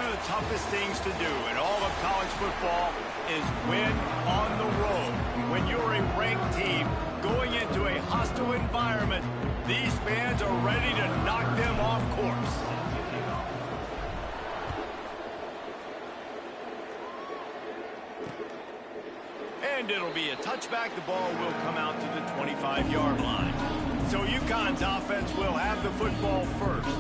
of the toughest things to do in all of college football is win on the road. When you're a ranked team going into a hostile environment, these fans are ready to knock them off course. And it'll be a touchback. The ball will come out to the 25-yard line. So UConn's offense will have the football first.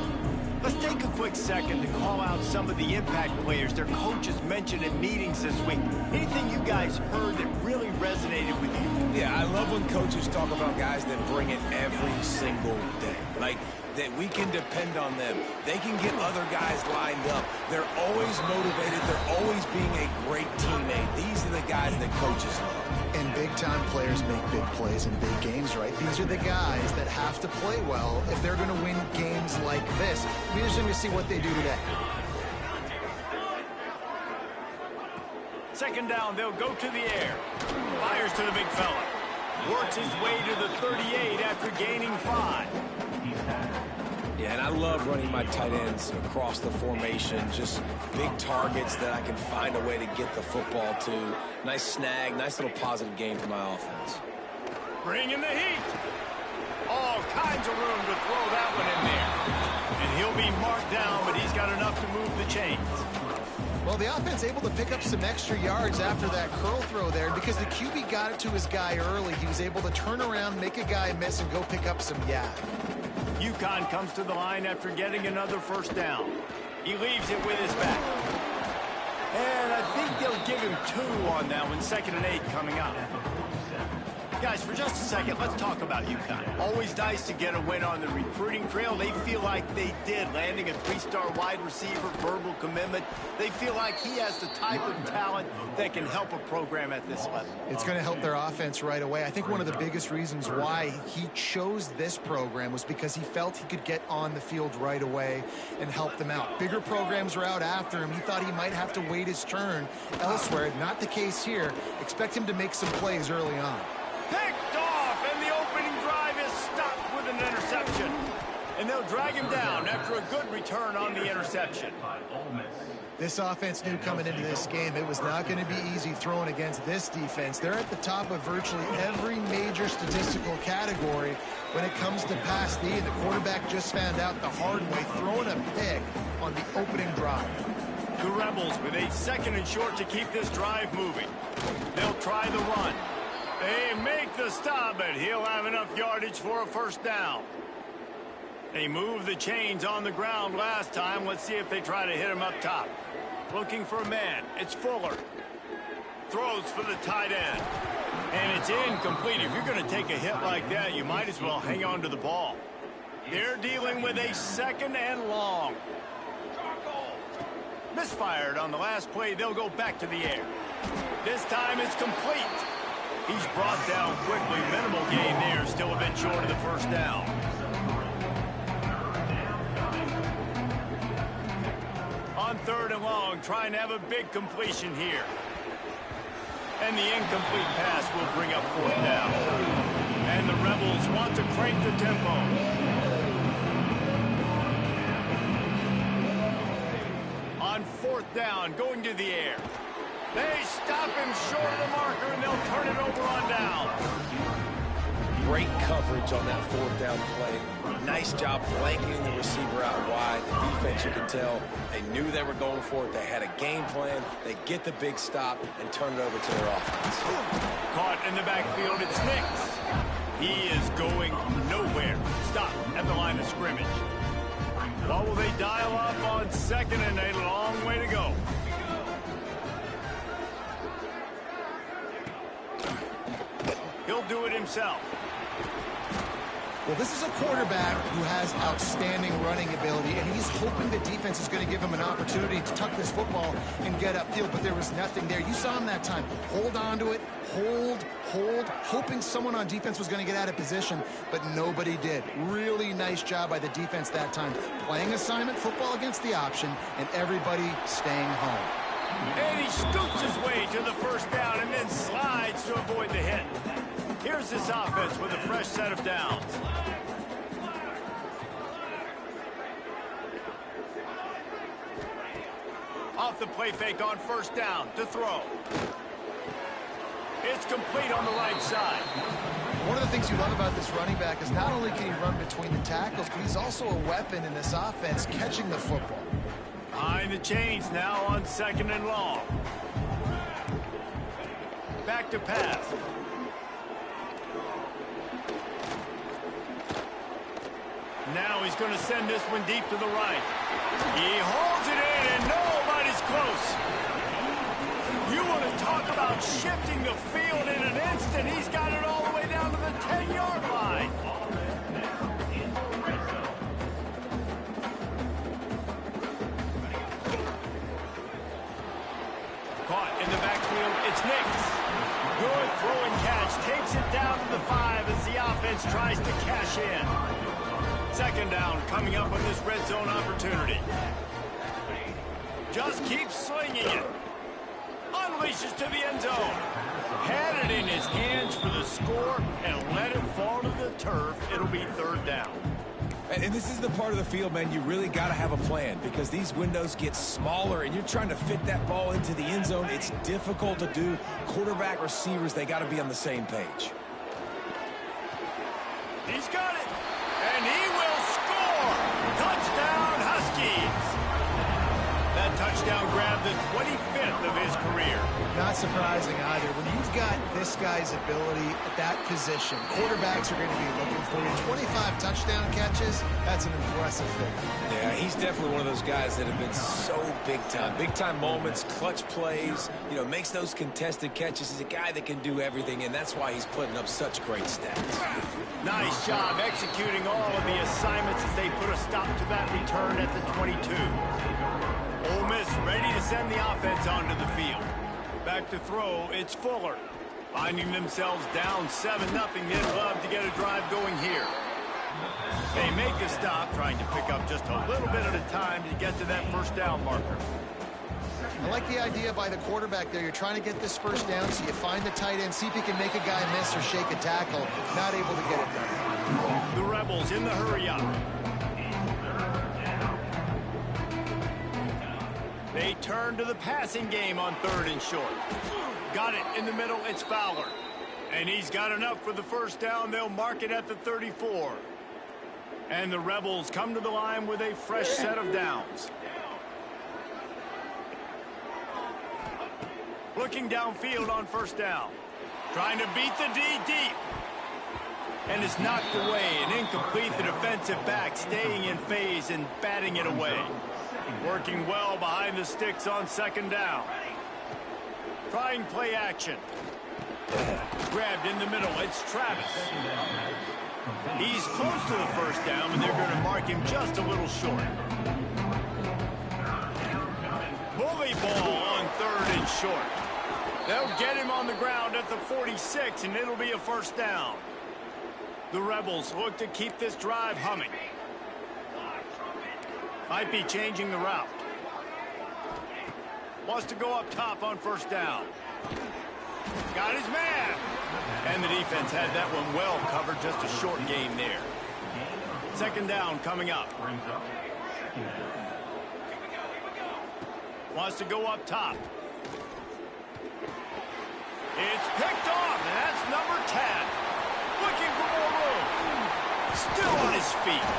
Let's take a quick second to call out some of the impact players their coaches mentioned in meetings this week. Anything you guys heard that really resonated with you? Yeah, I love when coaches talk about guys that bring it every single day. Like, that we can depend on them. They can get other guys lined up. They're always motivated. They're always being a great teammate. These are the guys that coaches love. And big-time players make big plays in big games, right? These are the guys that have to play well if they're going to win games like this. We're just going to see what they do today. Second down, they'll go to the air. Fires to the big fella. Works his way to the 38 after gaining 5. Yeah, and I love running my tight ends across the formation. Just big targets that I can find a way to get the football to. Nice snag, nice little positive gain for my offense. Bringing the heat. All kinds of room to throw that one in there. And he'll be marked down, but he's got enough to move the chains. Well, the offense able to pick up some extra yards after that curl throw there. Because the QB got it to his guy early, he was able to turn around, make a guy miss, and go pick up some yard. UConn comes to the line after getting another first down. He leaves it with his back. And I think they'll give him 2 on that one. 2nd and 8 coming up. Guys, for just a second, let's talk about UConn. Always nice to get a win on the recruiting trail. They feel like they did, landing a 3-star wide receiver, verbal commitment. They feel like he has the type of talent that can help a program at this level. It's going to help their offense right away. I think one of the biggest reasons why he chose this program was because he felt he could get on the field right away and help them out. Bigger programs were out after him. He thought he might have to wait his turn elsewhere. Not the case here. Expect him to make some plays early on. Picked off, and the opening drive is stopped with an interception. And they'll drag him down after a good return on the interception. This offense knew coming into this game it was not going to be easy throwing against this defense. They're at the top of virtually every major statistical category when it comes to pass D, and the quarterback just found out the hard way, throwing a pick on the opening drive. The Rebels with a 2nd and short to keep this drive moving. They'll try the run. They make the stop, but he'll have enough yardage for a first down. They moved the chains on the ground last time. Let's see if they try to hit him up top. Looking for a man. It's Fuller. Throws for the tight end. And it's incomplete. If you're going to take a hit like that, you might as well hang on to the ball. They're dealing with a 2nd and long. Misfired on the last play. They'll go back to the air. This time it's complete. He's brought down quickly. Minimal gain there. Still a bit short of the first down. On 3rd and long, trying to have a big completion here. And the incomplete pass will bring up 4th down. And the Rebels want to crank the tempo. On 4th down, going to the air. They stop him short of the marker, and they'll turn it over on down. Great coverage on that 4th down play. Nice job blanketing the receiver out wide. The defense, you can tell, they knew they were going for it. They had a game plan. They get the big stop and turn it over to their offense. Caught in the backfield, it's Nix. He is going nowhere. Stop at the line of scrimmage. What will they dial up on 2nd and a long way to go? He'll do it himself. Well, this is a quarterback who has outstanding running ability, and he's hoping the defense is going to give him an opportunity to tuck this football and get upfield, but there was nothing there. You saw him that time. Hold on to it, hold, hoping someone on defense was going to get out of position, but nobody did. Really nice job by the defense that time. Playing assignment football against the option, and everybody staying home. And he scoops his way to the first down and then slides to avoid the hit. Here's this offense with a fresh set of downs. the play fake on first down to throw. It's complete on the right side. One of the things you love about this running back is not only can he run between the tackles, but he's also a weapon in this offense catching the football. Behind the chains now on 2nd and long. Back to pass. Now he's going to send this one deep to the right. He holds it in, and nobody's close. You want to talk about shifting the field in an instant. He's got it all the way down to the 10-yard line. Caught in the backfield, it's Nix. Good throw and catch, takes it down to the 5 as the offense tries to cash in. 2nd down coming up on this red zone opportunity. Just keeps slinging it. Unleashes to the end zone. Had it in his hands for the score and let it fall to the turf. It'll be 3rd down. And this is the part of the field, man, you really got to have a plan because these windows get smaller and you're trying to fit that ball into the end zone. It's difficult to do. Quarterback, receivers, they got to be on the same page. He's got it. And he will score. Touchdown, Huskies. That touchdown grabbed the 25th of his career. Not surprising either. When you've got this guy's ability at that position, quarterbacks are going to be looking for you. 25 touchdown catches, that's an impressive thing. Yeah, he's definitely one of those guys that have been so big time. Big time moments, clutch plays, you know, makes those contested catches. He's a guy that can do everything, and that's why he's putting up such great stats. Nice job executing all of the assignments as they put a stop to that return at the 22. Ole Miss ready to send the offense onto the field. Back to throw, it's Fuller. Finding themselves down 7-0, they'd love to get a drive going here. They make a stop, trying to pick up just a little bit at a time to get to that 1st down marker. I like the idea by the quarterback there. You're trying to get this 1st down, so you find the tight end, see if he can make a guy miss or shake a tackle. Not able to get it done. The Rebels in the hurry-up. They turn to the passing game on 3rd and short. Got it in the middle, it's Fowler. And he's got enough for the 1st down. They'll mark it at the 34. And the Rebels come to the line with a fresh set of downs. Looking downfield on 1st down. Trying to beat the D deep. And it's knocked away and incomplete. The defensive back staying in phase and batting it away. Working well behind the sticks on 2nd down. Trying play action. Grabbed in the middle. It's Travis. He's close to the 1st down, and they're going to mark him just a little short. Bully ball on 3rd and short. They'll get him on the ground at the 46, and it'll be a 1st down. The Rebels look to keep this drive humming. Might be changing the route. Wants to go up top on 1st down. Got his man. And the defense had that one well covered. Just a short gain there. 2nd down coming up. Wants to go up top. It's picked off, and that's number 10. Looking for more room. Still on his feet.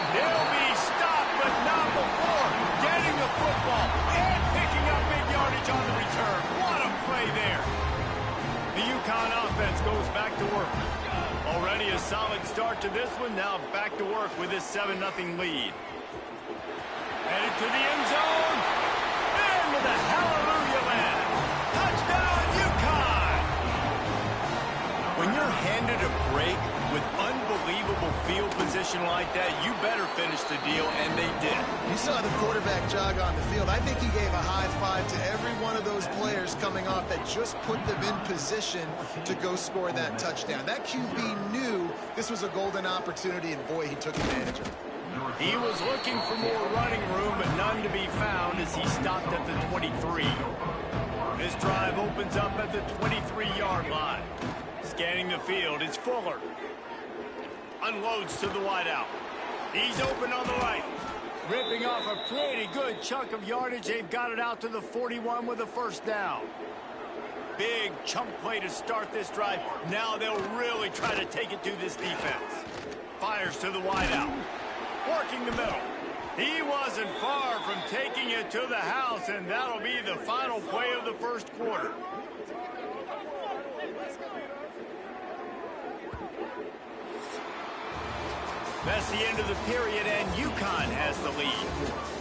He'll be stopped, but not before getting the football and picking up big yardage on the return. What a play there. The UConn offense goes back to work. Already a solid start to this one. Now back to work with this 7-0 lead. Headed to the end zone. And with a hallelujah land. Touchdown, UConn! When you're handed a break with unbelievable field position like that, you better finish the deal, and they did. You saw the quarterback jog on the field. I think he gave a high five to every one of those players coming off that just put them in position to go score that touchdown. That QB knew this was a golden opportunity, and boy, he took advantage of it. He was looking for more running room, but none to be found as he stopped at the 23. This drive opens up at the 23-yard line. Scanning the field, it's Fuller. Unloads to the wideout. He's open on the right. Ripping off a pretty good chunk of yardage. They've got it out to the 41 with a first down. Big chunk play to start this drive. Now they'll really try to take it to this defense. Fires to the wideout. Working the middle. He wasn't far from taking it to the house, and that'll be the final play of the first quarter. That's the end of the period, and UConn has the lead.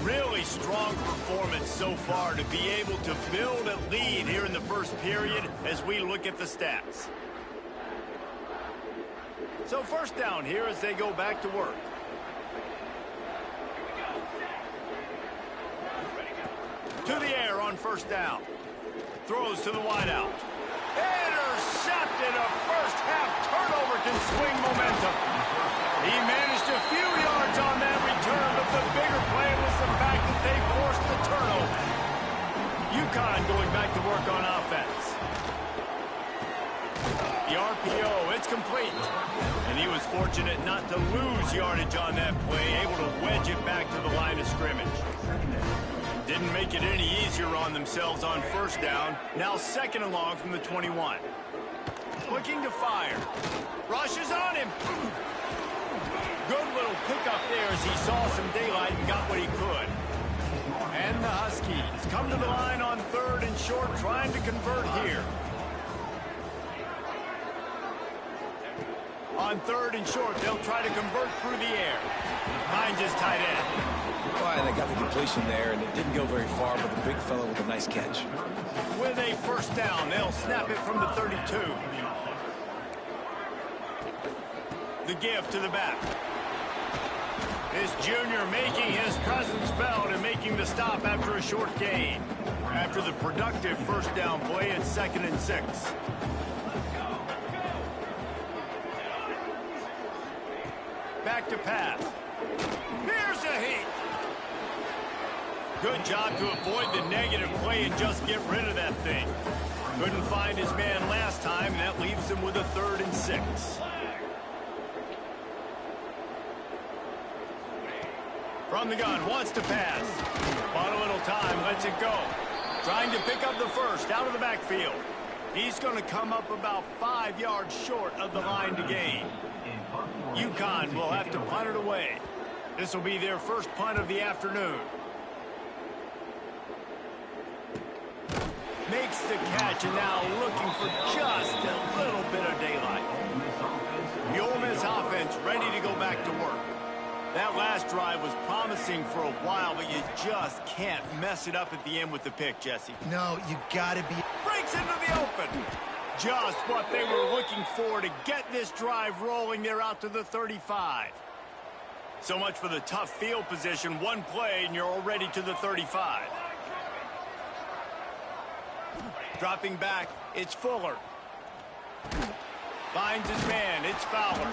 Really strong performance so far to be able to build a lead here in the first period as we look at the stats. So first down here as they go back to work. To the air on first down. Throws to the wideout. Intercepted. A first half turnover can swing momentum. He managed a few yards on that return, but the bigger play was the fact that they forced the turnover. UConn going back to work on offense. The RPO, it's complete. And he was fortunate not to lose yardage on that play, able to wedge it back to the line of scrimmage. Didn't make it any easier on themselves on first down. Now second and long from the 21. Looking to fire. Rushes on him. Good little pickup there as he saw some daylight and got what he could. And the Huskies come to the line on third and short, trying to convert here. On third and short, they'll try to convert through the air. Finds his tight end. Well, they got the completion there, and it didn't go very far, but the big fellow with a nice catch. With a first down, they'll snap it from the 32. The give to the back. This junior making his presence felt and making the stop after a short gain. After the productive first down play, it's 2nd and 6. Back to pass. Here's a heat. Good job to avoid the negative play and just get rid of that thing. Couldn't find his man last time, and that leaves him with a 3rd and 6. From the gun, wants to pass. Bought a little time, lets it go. Trying to pick up the first, out of the backfield. He's going to come up about 5 yards short of the line to gain. UConn will have to punt it away. This will be their first punt of the afternoon. Makes the catch, and now looking for just a little bit of daylight. The Ole Miss offense ready to go back to work. That last drive was promising for a while, but you just can't mess it up at the end with the pick, Jesse. No, you gotta be... Breaks into the open. Just what they were looking for to get this drive rolling. They're out to the 35. So much for the tough field position. One play, and you're already to the 35. Dropping back, it's Fuller. Finds his man, it's Fowler.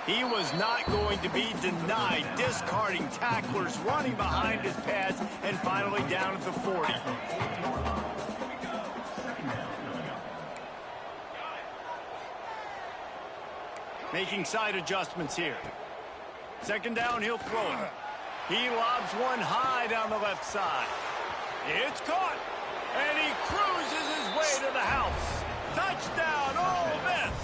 He was not going to be denied, discarding tacklers, running behind his pads, and finally down at the 40. Making side adjustments here. Second down, he'll throw it. He lobs one high down the left side. It's caught, and he cruises his way to the house. Touchdown, Ole Miss!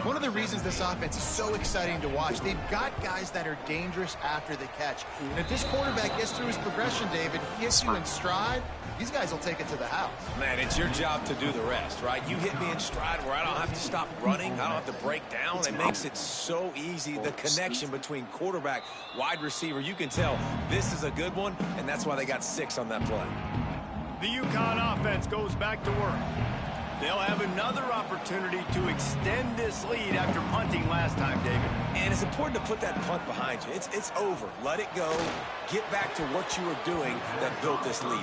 One of the reasons this offense is so exciting to watch, they've got guys that are dangerous after the catch. And if this quarterback gets through his progression, David, he hits you in stride, these guys will take it to the house. Man, it's your job to do the rest, right? You hit me in stride where I don't have to stop running. I don't have to break down. It makes it so easy. The connection between quarterback, wide receiver, you can tell this is a good one, and that's why they got 6 on that play. The UConn offense goes back to work. They'll have another opportunity to extend this lead after punting last time, David. And it's important to put that punt behind you. It's over. Let it go. Get back to what you were doing that built this lead.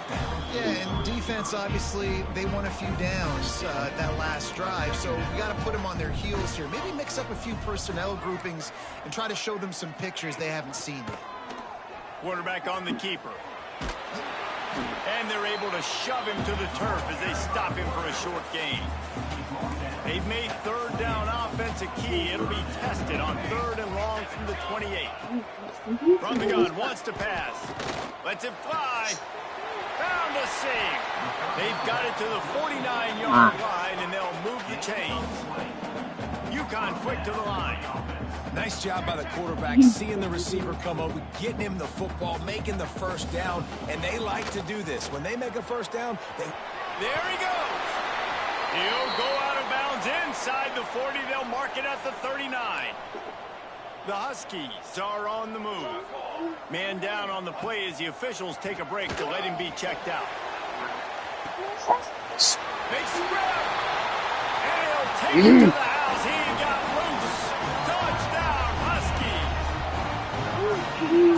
Yeah, and defense, obviously, they won a few downs that last drive, so we got to put them on their heels here. Maybe mix up a few personnel groupings and try to show them some pictures they haven't seen yet. Quarterback on the keeper. And they're able to shove him to the turf as they stop him for a short gain. They've made third down offense a key. It'll be tested on 3rd and long from the 28. From the gun, wants to pass. Lets it fly. Found a seam. They've got it to the 49-yard line, and they'll move the chains. UConn quick to the line. Nice job by the quarterback, seeing the receiver come over, getting him the football, making the first down, and they like to do this. When they make a first down, There he goes. He'll go out of bounds inside the 40. They'll mark it at the 39. The Huskies are on the move. Man down on the play as the officials take a break to let him be checked out. Makes the grab. And he'll take it to the house. He got loose. Touchdown, Huskies.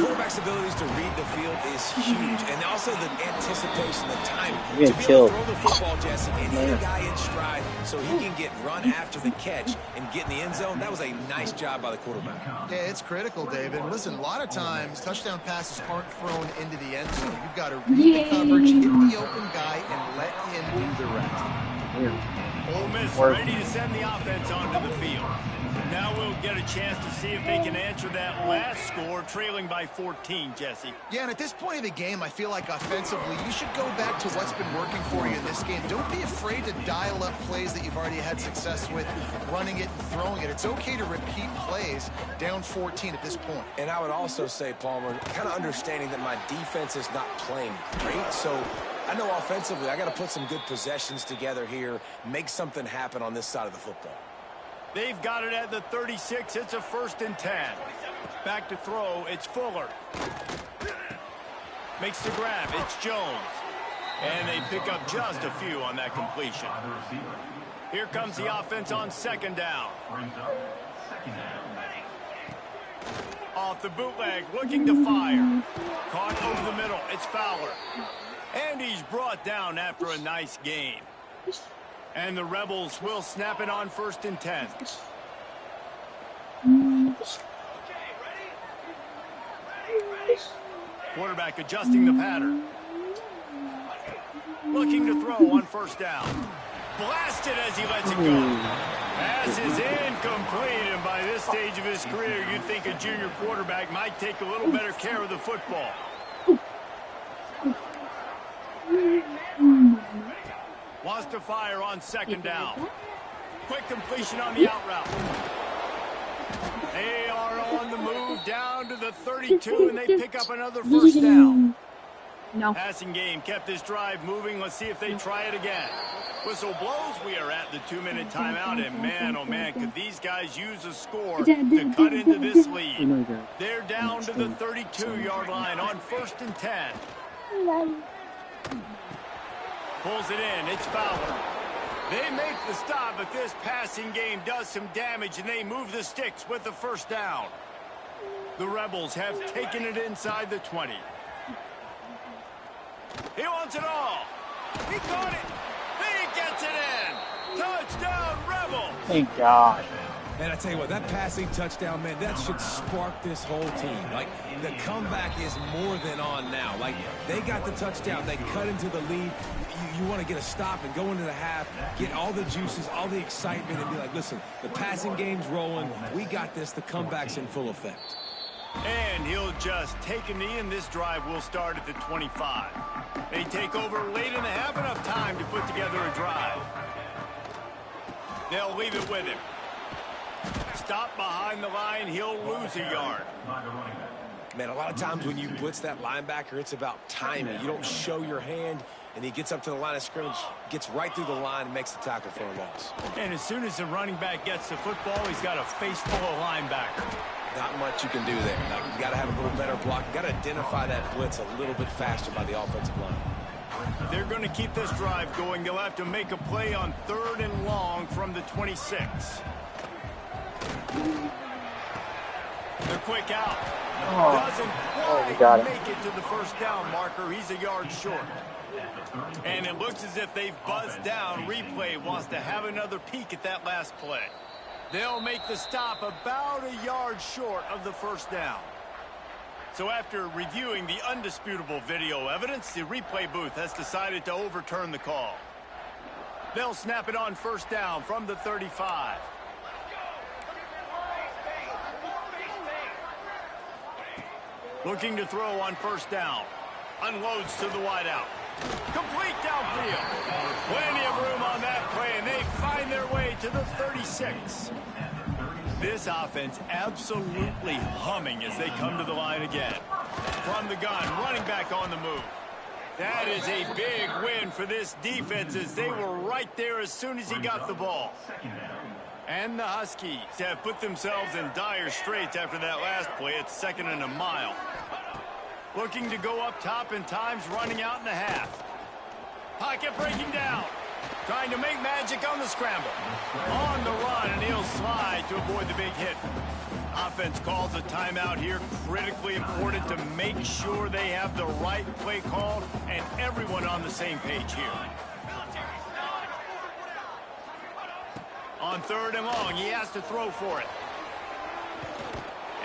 quarterback's abilities to read the field is huge, and also the anticipation, the timing. You're To be able to throw the football, Jesse, and hit a guy in stride so he can get run after the catch and get in the end zone. That was a nice job by the quarterback. Yeah, it's critical, David. Listen, a lot of times touchdown passes aren't thrown into the end zone. You've got to read the coverage, hit the open guy, and let him do the rest. Ole Miss ready to send the offense onto the field. Now we'll get a chance to see if they can answer that last score, trailing by 14, Jesse. Yeah, and at this point of the game, I feel like offensively, you should go back to what's been working for you in this game. Don't be afraid to dial up plays that you've already had success with, running it and throwing it. It's okay to repeat plays down 14 at this point. And I would also say, Palmer, kind of understanding that my defense is not playing great, so I know offensively I got to put some good possessions together here, make something happen on this side of the football. They've got it at the 36. It's a 1st and 10. Back to throw. It's Fuller. Makes the grab. It's Jones. And they pick up just a few on that completion. Here comes the offense on 2nd down. Off the bootleg, looking to fire. Caught over the middle. It's Fowler. And he's brought down after a nice gain. And the Rebels will snap it on 1st and 10. Quarterback adjusting the pattern. Looking to throw on 1st down. Blasted as he lets it go. Pass is incomplete, and by this stage of his career, you'd think a junior quarterback might take a little better care of the football. Wants to fire on 2nd down. Quick completion on the out route. They are on the move down to the 32, and they pick up another 1st down. No. Passing game kept this drive moving. Let's see if they try it again. Whistle blows. We are at the 2-minute timeout, and man, oh man, could these guys use a score to cut into this lead. They're down to the 32-yard line on 1st and 10. Pulls it in. It's Fowler. They make the stop, but this passing game does some damage, and they move the sticks with the 1st down. The Rebels have taken it inside the 20. He wants it all. He caught it. He gets it in. Touchdown, Rebels. Thank God. And I tell you what, that passing touchdown, man, that should spark this whole team. Like, the comeback is more than on now. Like, they got the touchdown. They cut into the lead. You want to get a stop and go into the half, get all the juices, all the excitement, and be like, listen, the passing game's rolling. We got this. The comeback's in full effect. And he'll just take a knee, and this drive will start at the 25. They take over late in the half, enough time to put together a drive. They'll leave it with him. Stop behind the line, he'll lose a yard. Man, a lot of times when you blitz that linebacker, it's about timing. You don't show your hand, and he gets up to the line of scrimmage, gets right through the line, and makes the tackle for a loss. And as soon as the running back gets the football, he's got a face full of linebacker. Not much you can do there. Like, you got to have a little better block. You got to identify that blitz a little bit faster by the offensive line. They're going to keep this drive going. They'll have to make a play on 3rd and long from the 26. They're quick out. Doesn't quite make it to the 1st down marker. He's a yard short. And it looks as if they've buzzed down. Replay wants to have another peek at that last play. They'll make the stop about a yard short of the 1st down. So after reviewing the undisputable video evidence, the replay booth has decided to overturn the call. They'll snap it on first down from the 35. Looking to throw on first down. Unloads to the wideout. Complete downfield. Plenty of room on that play, and they find their way to the 36. This offense absolutely humming as they come to the line again. From the gun, running back on the move. That is a big win for this defense as they were right there as soon as he got the ball. And the Huskies have put themselves in dire straits after that last play. It's 2nd and a mile. Looking to go up top and time's running out in the half. Pocket breaking down. Trying to make magic on the scramble. On the run, and he'll slide to avoid the big hit. Offense calls a timeout here. Critically important to make sure they have the right play called and everyone on the same page here. On 3rd and long, he has to throw for it.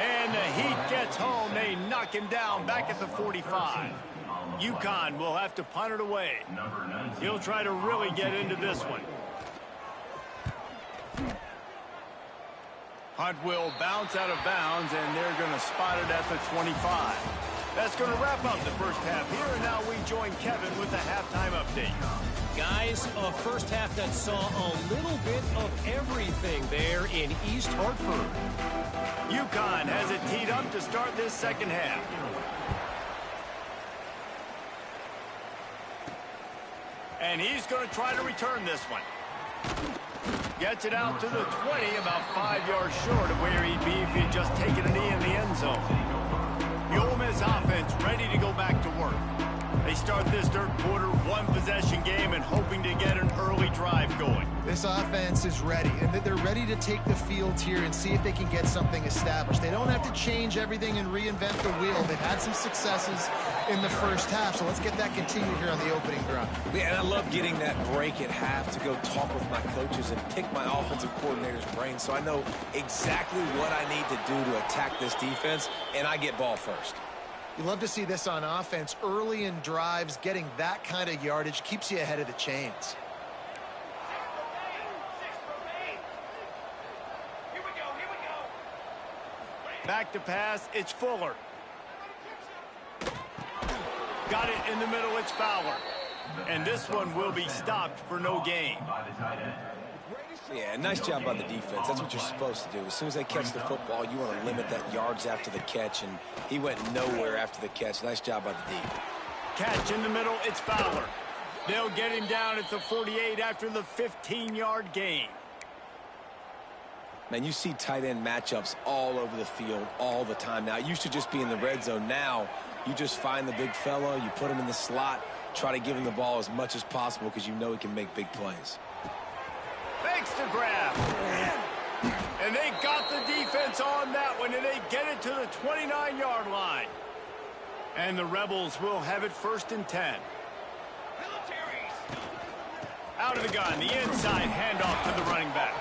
And the heat gets home. They knock him down back at the 45. UConn will have to punt it away. He'll try to really get into this one. Hunt will bounce out of bounds, and they're going to spot it at the 25. That's going to wrap up the first half here, and now we join Kevin with the halftime update. Guys, a first half that saw a little bit of everything there in East Hartford. UConn has it teed up to start this second half. And he's going to try to return this one. Gets it out to the 20, about 5 yards short of where he'd be if he'd just taken a knee in the end zone. The Ole Miss offense ready to go back to work. They start this third quarter, one-possession game, and hoping to get an early drive going. This offense is ready, and they're ready to take the field here and see if they can get something established. They don't have to change everything and reinvent the wheel. They've had some successes in the first half, so let's get that continued here on the opening drive. Yeah, and I love getting that break at half to go talk with my coaches and pick my offensive coordinator's brain so I know exactly what I need to do to attack this defense, and I get ball first. You love to see this on offense. Early in drives, getting that kind of yardage keeps you ahead of the chains. Back to pass, it's Fuller. Got it in the middle, it's Fowler. And this one will be stopped for no gain. Yeah, nice job by the defense. That's what you're supposed to do. As soon as they catch the football, you want to limit that yards after the catch, and he went nowhere after the catch. Nice job by the D. Catch in the middle, it's Fowler. They'll get him down at the 48 after the 15-yard gain. Man, you see tight end matchups all over the field all the time now. It used to just be in the red zone. Now, you just find the big fella, you put him in the slot, try to give him the ball as much as possible because you know he can make big plays. Fakes the grab. And they got the defense on that one, and they get it to the 29-yard line. And the Rebels will have it 1st and 10. Out of the gun, the inside handoff to the running back.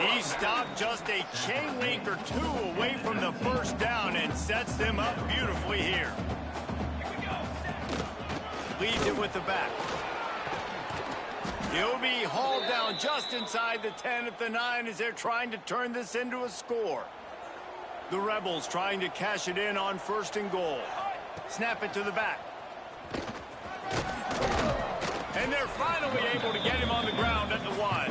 He stopped just a chain link or two away from the first down and sets them up beautifully here. Leads it with the back. He'll be hauled down just inside the 10 at the 9 as they're trying to turn this into a score. The Rebels trying to cash it in on 1st and goal. Snap it to the back. And they're finally able to get him on the ground at the 1.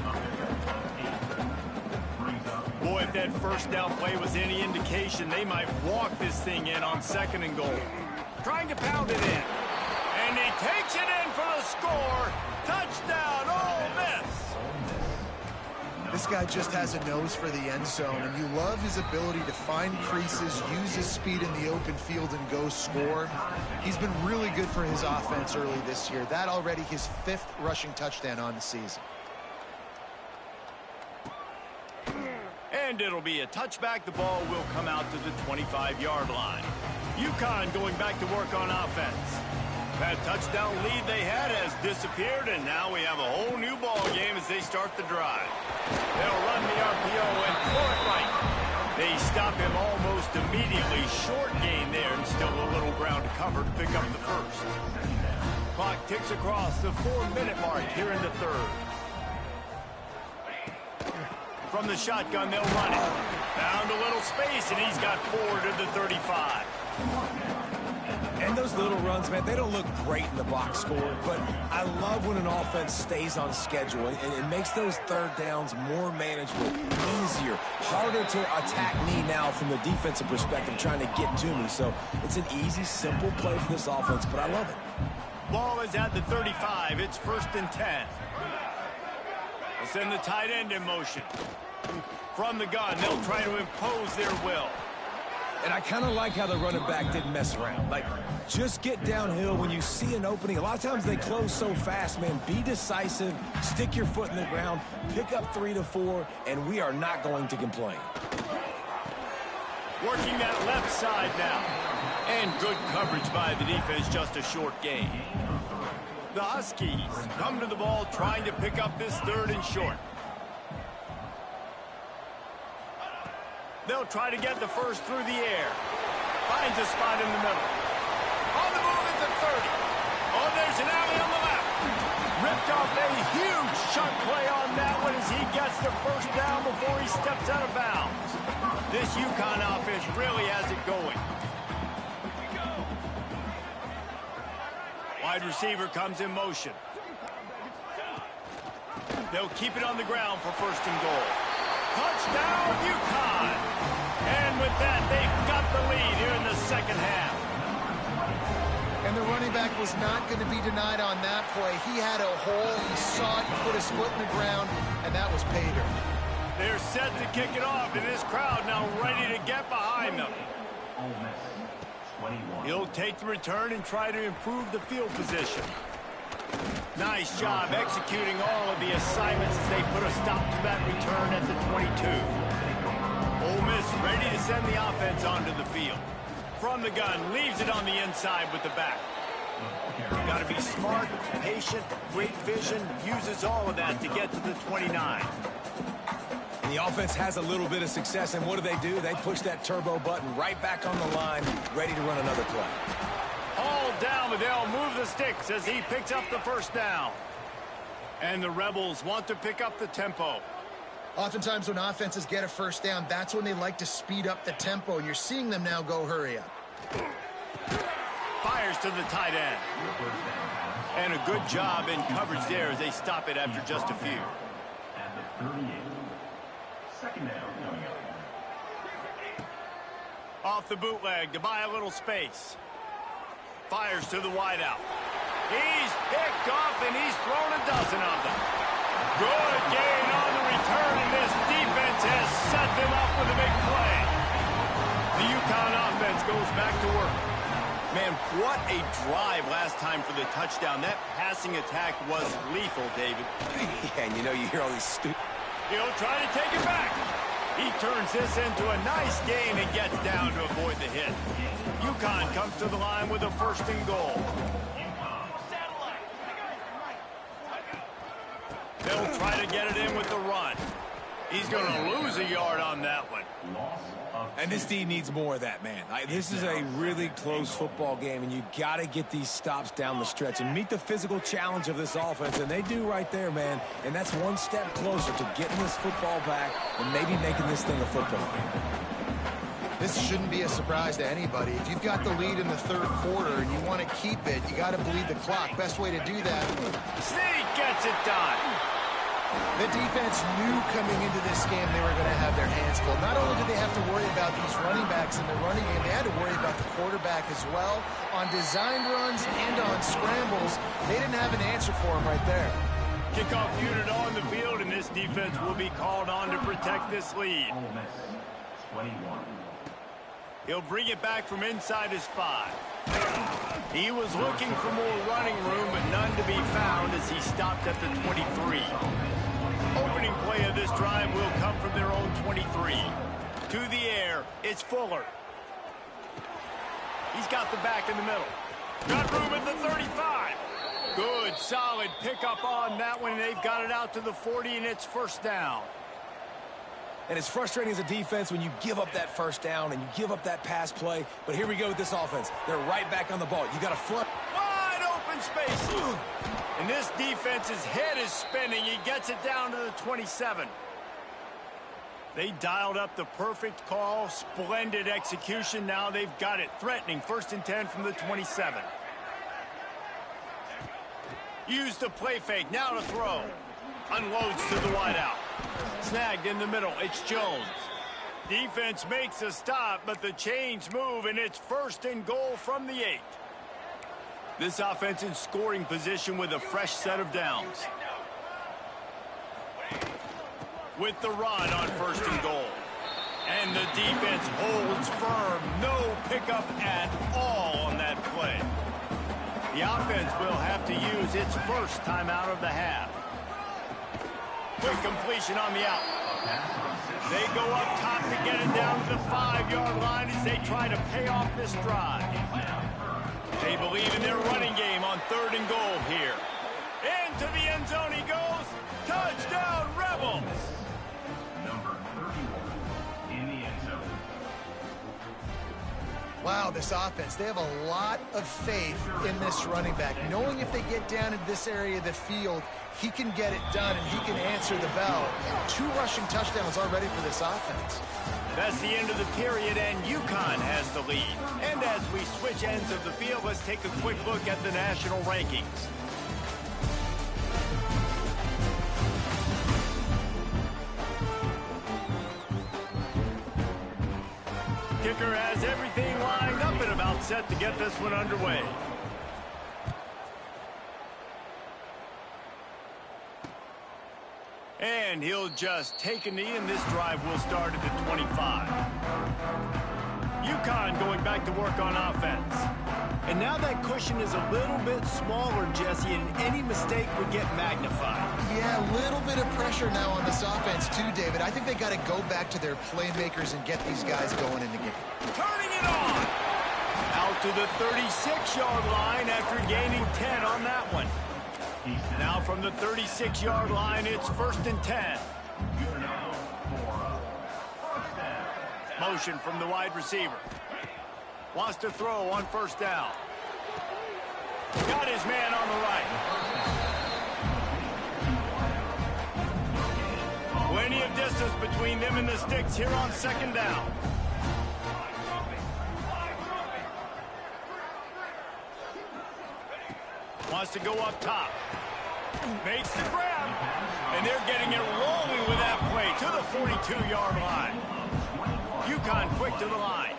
Boy, if that first down play was any indication, they might walk this thing in on 2nd and goal. Trying to pound it in. And he takes it in for the score. Touchdown, Ole Miss. This guy just has a nose for the end zone, and you love his ability to find creases, use his speed in the open field, and go score. He's been really good for his offense early this year. That already his 5th rushing touchdown on the season. And it'll be a touchback. The ball will come out to the 25-yard line. UConn going back to work on offense. That touchdown lead they had has disappeared, and now we have a whole new ball game as they start the drive. They'll run the RPO and throw it right. They stop him almost immediately. Short gain there and still a little ground to cover to pick up the first. Clock ticks across the 4-minute mark here in the third. From the shotgun, they'll run it. Found a little space, and he's got 4 to the 35. And those little runs, man, they don't look great in the box score, but I love when an offense stays on schedule, and it makes those third downs more manageable, easier, harder to attack me now from the defensive perspective trying to get to me. So it's an easy, simple play for this offense, but I love it. Ball is at the 35. It's 1st and 10. They'll send the tight end in motion. From the gun, they'll try to impose their will. And I kind of like how the running back didn't mess around. Like, just get downhill when you see an opening. A lot of times they close so fast, man. Be decisive, stick your foot in the ground, pick up 3 to 4, and we are not going to complain. Working that left side now. And good coverage by the defense, just a short gain. The Huskies come to the ball trying to pick up this 3rd and short. They'll try to get the first through the air. Finds a spot in the middle. On the move at the 30. Oh, there's an alley on the left. Ripped off a huge chunk play on that one as he gets the first down before he steps out of bounds. This UConn offense really has it going. Wide receiver comes in motion. They'll keep it on the ground for 1st and goal. Touchdown, UConn! And with that, they've got the lead here in the second half. And the running back was not going to be denied on that play. He had a hole, he saw it, put his foot in the ground, and that was pay dirt. They're set to kick it off, and this crowd now ready to get behind them. He'll take the return and try to improve the field position. Nice job executing all of the assignments as they put a stop to that return at the 22. Ole Miss ready to send the offense onto the field. From the gun, leaves it on the inside with the back. Got to be smart, patient, great vision, uses all of that to get to the 29. And the offense has a little bit of success, and what do? They push that turbo button right back on the line, ready to run another play. All down, but they'll move the sticks as he picks up the first down. And the Rebels want to pick up the tempo. Oftentimes when offenses get a first down, that's when they like to speed up the tempo, and you're seeing them now go hurry up. Fires to the tight end. And a good job in coverage there as they stop it after just a few. At the 38. Second down coming up. Off the bootleg to buy a little space. Fires to the wideout. He's picked off, and he's thrown a dozen of them. Good gain on the return, and this defense has set them up with a big play. The UConn offense goes back to work. Man, what a drive last time for the touchdown. That passing attack was lethal, David. Yeah, and you know, you hear all these stupid... He'll try to take it back. He turns this into a nice gain and gets down to avoid the hit. UConn comes to the line with a 1st and goal. They'll try to get it in with the run. He's going to lose a yard on that one. And this D needs more of that, man. This is a really close football game, and you got to get these stops down the stretch and meet the physical challenge of this offense, and they do right there, man. And that's one step closer to getting this football back and maybe making this thing a football game. This shouldn't be a surprise to anybody. If you've got the lead in the 3rd quarter and you want to keep it, you got to bleed the clock. Best way to do that. Sneak gets it done. The defense knew coming into this game they were going to have their hands full. Not only did they have to worry about these running backs in the running game, they had to worry about the quarterback as well. On designed runs and on scrambles, they didn't have an answer for him right there. Kickoff unit on the field, and this defense will be called on to protect this lead. 21. He'll bring it back from inside his 5. He was looking for more running room, but none to be found as he stopped at the 23. Opening play of this drive will come from their own 23. To the air, it's Fuller. He's got the back in the middle. Got room at the 35. Good, solid pickup on that one. They've got it out to the 40, and it's 1st down. And it's frustrating as a defense when you give up that first down and you give up that pass play. But here we go with this offense. They're right back on the ball. You got to front. Wide open spaces. And this defense's head is spinning. He gets it down to the 27. They dialed up the perfect call. Splendid execution. Now they've got it. Threatening 1st and 10 from the 27. Use the play fake. Now to throw. Unloads to the wideout. Snagged in the middle. It's Jones. Defense makes a stop, but the chains move, and it's 1st and goal from the 8. This offense in scoring position with a fresh set of downs. With the run on 1st and goal. And the defense holds firm. No pickup at all on that play. The offense will have to use its first timeout of the half. Quick completion on the out. They go up top to get it down to the 5-yard line as they try to pay off this drive. They believe in their running game on 3rd and goal here. Into the end zone he goes. Touchdown, Rebels! Number 31 in the end zone. Wow, this offense, they have a lot of faith in this running back. Knowing if they get down in this area of the field, he can get it done and he can answer the bell. 2 rushing touchdowns already for this offense. That's the end of the period, and UConn has the lead. And as we switch ends of the field, let's take a quick look at the national rankings. Kicker has everything lined up and about set to get this one underway. And he'll just take a knee, and this drive will start at the 25. UConn going back to work on offense. And now that cushion is a little bit smaller, Jesse, and any mistake would get magnified. Yeah, a little bit of pressure now on this offense too, David. I think they got to go back to their playmakers and get these guys going in the game. Turning it on! Out to the 36-yard line after gaining 10 on that one. Now from the 36-yard line, it's 1st and 10. Motion from the wide receiver. Wants to throw on 1st down. Got his man on the right. Plenty of distance between them and the sticks here on 2nd down. Wants to go up top. Makes the grab. And they're getting it rolling with that play to the 42-yard line. UConn quick to the line.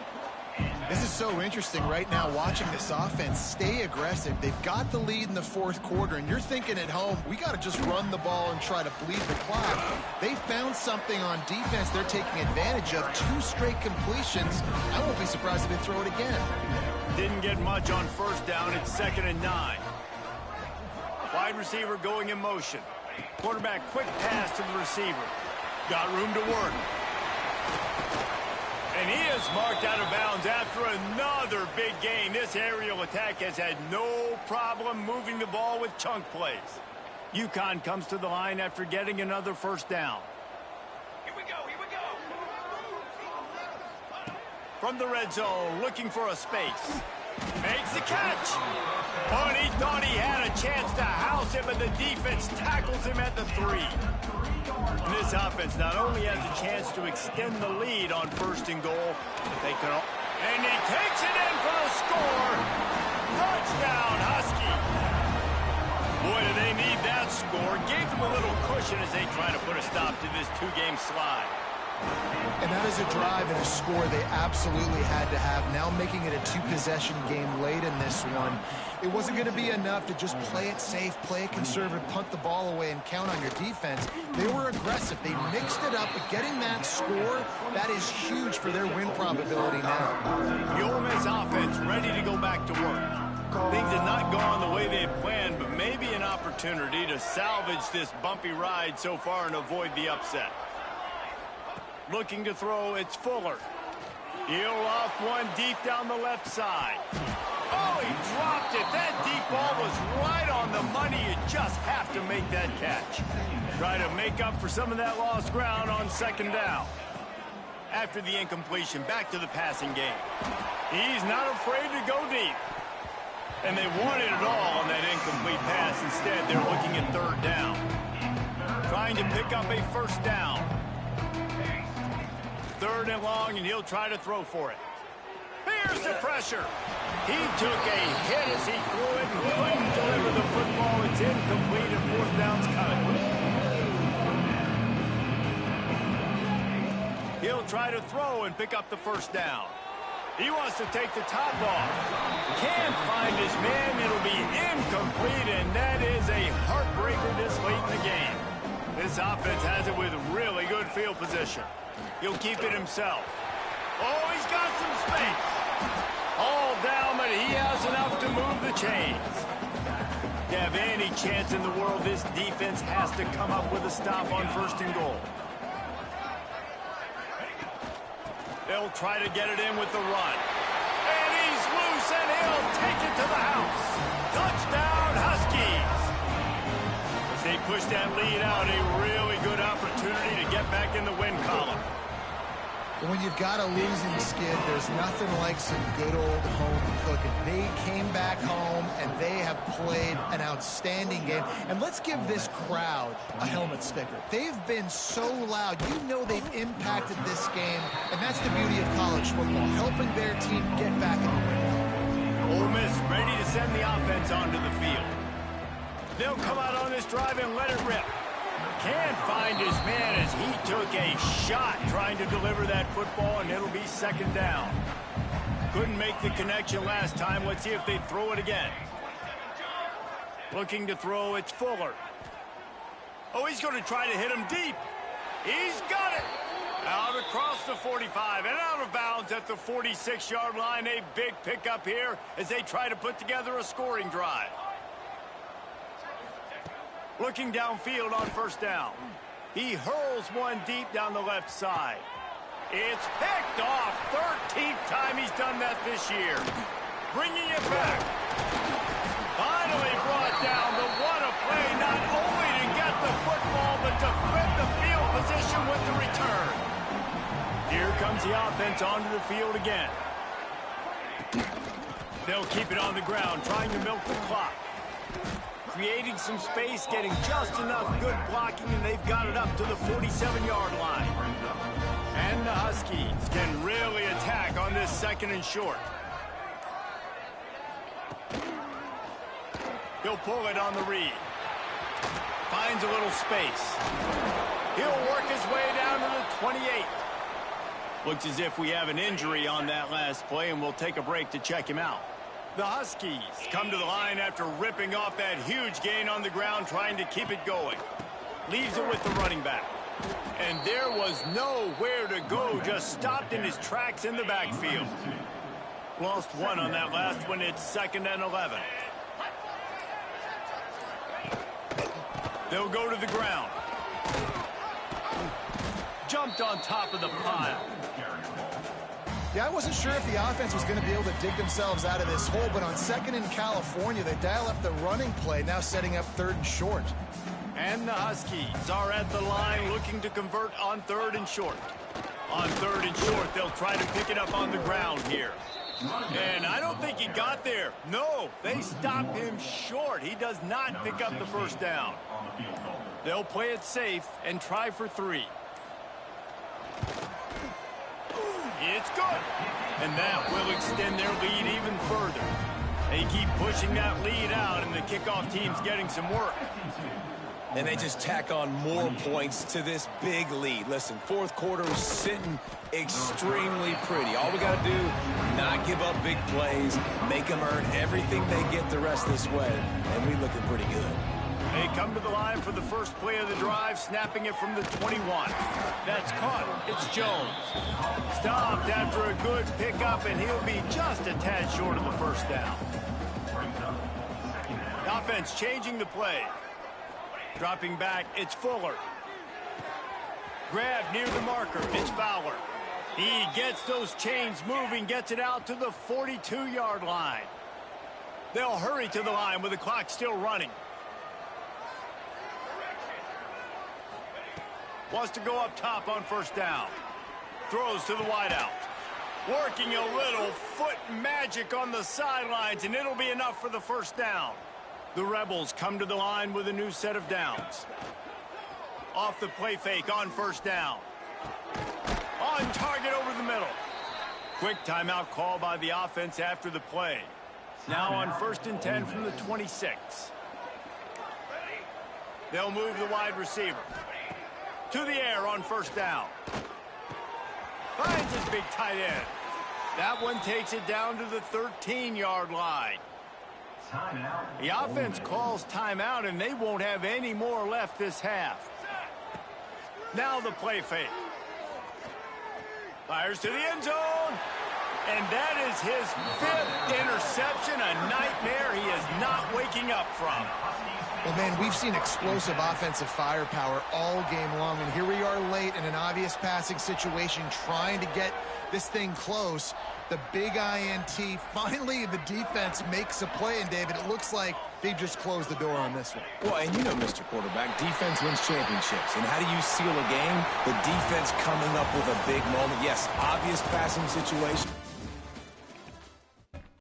This is so interesting right now watching this offense stay aggressive. They've got the lead in the 4th quarter, and you're thinking at home, we got to just run the ball and try to bleed the clock. They found something on defense they're taking advantage of. 2 straight completions. I won't be surprised if they throw it again. Didn't get much on 1st down. It's 2nd and 9. Wide receiver going in motion. Quarterback quick pass to the receiver. Got room to work. And he is marked out of bounds after another big gain. This aerial attack has had no problem moving the ball with chunk plays. UConn comes to the line after getting another 1st down. Here we go, here we go. From the red zone, looking for a space. Makes the catch. Oh, and he thought he had a chance to house him, but the defense tackles him at the 3. And this offense not only has a chance to extend the lead on 1st and goal, they can. And he takes it in for the score. Touchdown, Husky. Boy, do they need that score. Gave them a little cushion as they try to put a stop to this 2-game slide. And that is a drive and a score they absolutely had to have. Now making it a 2-possession game late in this one. It wasn't going to be enough to just play it safe, play it conservative, punt the ball away, and count on your defense. They were aggressive. They mixed it up, but getting that score, that is huge for their win probability now. The Ole Miss offense ready to go back to work. Things had not gone the way they had planned, but maybe an opportunity to salvage this bumpy ride so far and avoid the upset. Looking to throw, it's Fuller. He'll off one deep down the left side. Oh, he dropped it. That deep ball was right on the money. You just have to make that catch. Try to make up for some of that lost ground on second down. After the incompletion, back to the passing game. He's not afraid to go deep. And they wanted it all on that incomplete pass. Instead, they're looking at third down. Trying to pick up a first down. Third and long, and he'll try to throw for it. Here's the pressure. He took a hit as he threw it and couldn't deliver the football. It's incomplete and fourth down's coming. He'll try to throw and pick up the first down. He wants to take the top off. Can't find his man. It'll be incomplete, and that is a heartbreaker this late in the game. This offense has it with really good field position. He'll keep it himself. Oh, he's got some space. All down, but he has enough to move the chains. To have any chance in the world, this defense has to come up with a stop on first and goal. They'll try to get it in with the run. And he's loose, and he'll take it to the house. Touchdown, Huskies. As they push that lead out, a really good opportunity to get back in the win column. When you've got a losing skid, there's nothing like some good old home cooking. They came back home, and they have played an outstanding game. And let's give this crowd a helmet sticker. They've been so loud. You know they've impacted this game, and that's the beauty of college football, helping their team get back in the win. Ole Miss ready to send the offense onto the field. They'll come out on this drive and let it rip. Can't find his man as he took a shot trying to deliver that football, and it'll be second down. Couldn't make the connection last time. Let's see if they throw it again. Looking to throw, it's Fuller. Oh, he's going to try to hit him deep. He's got it. Out across the 45 and out of bounds at the 46-yard line. A big pickup here as they try to put together a scoring drive. Looking downfield on first down. He hurls one deep down the left side. It's picked off. 13th time he's done that this year. Bringing it back. Finally brought down, but what a play, not only to get the football, but to flip the field position with the return. Here comes the offense onto the field again. They'll keep it on the ground, trying to milk the clock. Creating some space, getting just enough good blocking, and they've got it up to the 47-yard line. And the Huskies can really attack on this second and short. He'll pull it on the read. Finds a little space. He'll work his way down to the 28. Looks as if we have an injury on that last play, and we'll take a break to check him out. The Huskies come to the line after ripping off that huge gain on the ground, trying to keep it going. Leaves it with the running back. And there was nowhere to go, just stopped in his tracks in the backfield. Lost one on that last one. It's 2nd and 11. They'll go to the ground. Jumped on top of the pile. Yeah, I wasn't sure if the offense was going to be able to dig themselves out of this hole, but on 2nd in California, they dial up the running play, now setting up 3rd and short. And the Huskies are at the line looking to convert on 3rd and short. On 3rd and short, they'll try to pick it up on the ground here. And I don't think he got there. No, they stop him short. He does not pick up the first down. They'll play it safe and try for 3. It's good. And that will extend their lead even further. They keep pushing that lead out, and the kickoff team's getting some work. And they just tack on more points to this big lead. Listen, fourth quarter is sitting extremely pretty. All we got to do, not give up big plays, make them earn everything they get the rest of this way, and we looking pretty good. They come to the line for the first play of the drive, snapping it from the 21. That's caught. It's Jones. Stopped after a good pickup, and he'll be just a tad short of the first down. Offense changing the play. Dropping back, it's Fuller. Grab near the marker, it's Fowler. He gets those chains moving, gets it out to the 42-yard line. They'll hurry to the line with the clock still running. Wants to go up top on first down. Throws to the wideout. Working a little foot magic on the sidelines, and it'll be enough for the first down. The Rebels come to the line with a new set of downs. Off the play fake on first down. On target over the middle. Quick timeout call by the offense after the play. Now on 1st and 10 from the 26. They'll move the wide receiver. To the air on first down. Finds his big tight end. That one takes it down to the 13-yard line. Timeout. The offense calls timeout, and they won't have any more left this half. Now the play fake. Fires to the end zone. And that is his 5th interception, a nightmare he is not waking up from. Well, man, we've seen explosive offensive firepower all game long, and here we are late in an obvious passing situation trying to get this thing close. The big INT, finally the defense makes a play, and David, it looks like they just closed the door on this one. Well, and you know, Mr. Quarterback, defense wins championships. And how do you seal a game? The defense coming up with a big moment. Yes, obvious passing situation.